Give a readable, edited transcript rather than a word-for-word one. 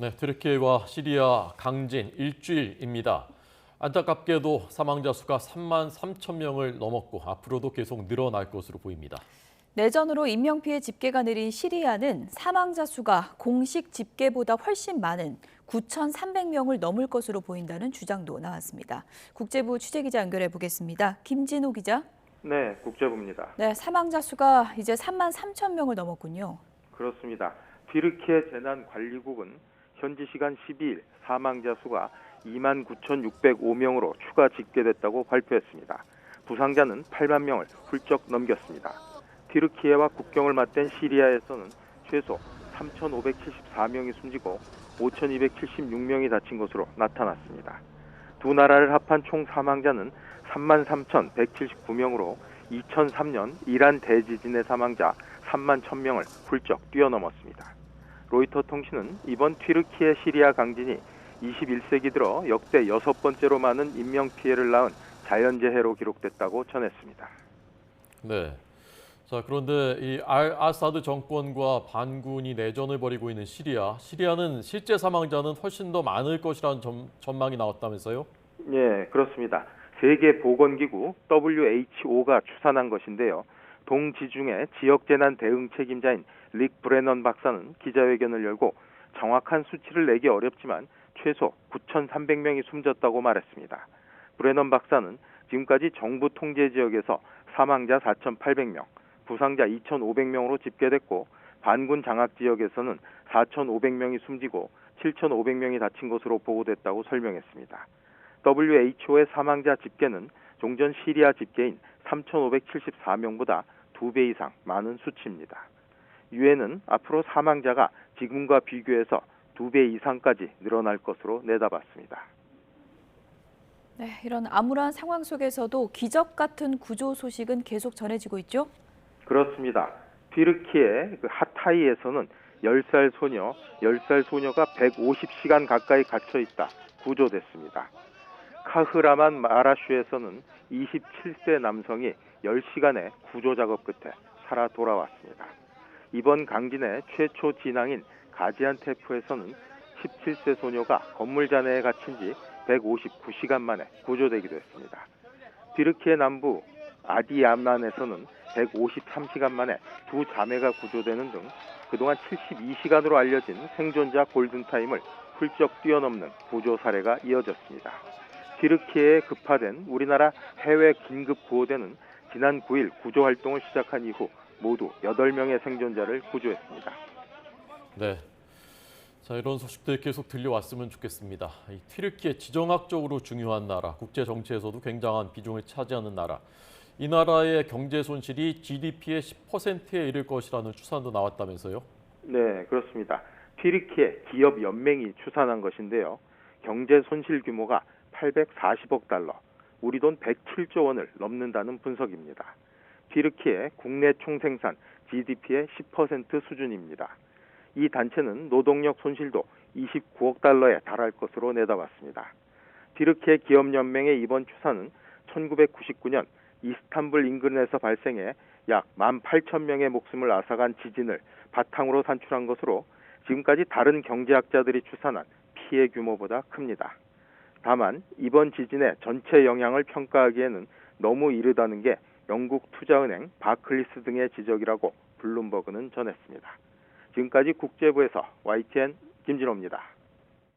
네, 트르키예와 시리아 강진 일주일입니다. 안타깝게도 사망자 수가 3만 3천 명을 넘었고 앞으로도 계속 늘어날 것으로 보입니다. 내전으로 인명피해 집계가 느린 시리아는 사망자 수가 공식 집계보다 훨씬 많은 9,300명을 넘을 것으로 보인다는 주장도 나왔습니다. 국제부 취재기자 연결해 보겠습니다. 김진호 기자. 네, 국제부입니다. 네, 사망자 수가 이제 3만 3천 명을 넘었군요. 그렇습니다. 튀르키예 재난관리국은 현지 시간 12일 사망자 수가 29,605명으로 추가 집계됐다고 발표했습니다. 부상자는 8만 명을 훌쩍 넘겼습니다. 튀르키예와 국경을 맞댄 시리아에서는 최소 3,574명이 숨지고 5,276명이 다친 것으로 나타났습니다. 두 나라를 합한 총 사망자는 33,179명으로 2003년 이란 대지진의 사망자 3만 1,000명을 훌쩍 뛰어넘었습니다. 로이터 통신은 이번 튀르키예 시리아 강진이 21세기 들어 역대 6번째로 많은 인명피해를 낳은 자연재해로 기록됐다고 전했습니다. 네. 자, 그런데 이 알-아사드 정권과 반군이 내전을 벌이고 있는 시리아는 실제 사망자는 훨씬 더 많을 것이라는 전망이 나왔다면서요? 네, 그렇습니다. 세계보건기구 WHO가 추산한 것인데요. 동지중해 지역재난 대응 책임자인 릭 브레넌 박사는 기자회견을 열고 정확한 수치를 내기 어렵지만 최소 9,300명이 숨졌다고 말했습니다. 브레넌 박사는 지금까지 정부 통제 지역에서 사망자 4,800명, 부상자 2,500명으로 집계됐고 반군 장악 지역에서는 4,500명이 숨지고 7,500명이 다친 것으로 보고됐다고 설명했습니다. WHO의 사망자 집계는 종전 시리아 집계인 3,574명보다 2배 이상 많은 수치입니다. 유엔은 앞으로 사망자가 지금과 비교해서 2배 이상까지 늘어날 것으로 내다봤습니다. 네, 이런 암울한 상황 속에서도 기적 같은 구조 소식은 계속 전해지고 있죠? 그렇습니다. 튀르키예 하타이에서는 10살 소녀가 150시간 가까이 갇혀 있다 구조됐습니다. 카흐라만 마라슈에서는 27세 남성이 10시간의 구조 작업 끝에 살아 돌아왔습니다. 이번 강진의 최초 진앙인 가지안테프에서는 17세 소녀가 건물 잔해에 갇힌 지 159시간 만에 구조되기도 했습니다. 튀르키예 남부 아디야만에서는 153시간 만에 두 자매가 구조되는 등 그동안 72시간으로 알려진 생존자 골든타임을 훌쩍 뛰어넘는 구조 사례가 이어졌습니다. 튀르키예에 급파된 우리나라 해외 긴급 구호대는 지난 9일 구조 활동을 시작한 이후 모두 8명의 생존자를 구조했습니다. 네. 자, 이런 소식들 계속 들려왔으면 좋겠습니다. 이 튀르키예 지정학적으로 중요한 나라, 국제 정치에서도 굉장한 비중을 차지하는 나라. 이 나라의 경제 손실이 GDP의 10%에 이를 것이라는 추산도 나왔다면서요? 네, 그렇습니다. 튀르키예 기업 연맹이 추산한 것인데요. 경제 손실 규모가 840억 달러, 우리 돈 107조 원을 넘는다는 분석입니다. 튀르키예 국내 총생산 GDP의 10% 수준입니다. 이 단체는 노동력 손실도 29억 달러에 달할 것으로 내다봤습니다. 튀르키예 기업연맹의 이번 추산은 1999년 이스탄불 인근에서 발생해 약 18,000명의 목숨을 앗아간 지진을 바탕으로 산출한 것으로 지금까지 다른 경제학자들이 추산한 피해 규모보다 큽니다. 다만 이번 지진의 전체 영향을 평가하기에는 너무 이르다는 게 영국 투자은행 바클리스 등의 지적이라고 블룸버그는 전했습니다. 지금까지 국제부에서 YTN 김진호입니다.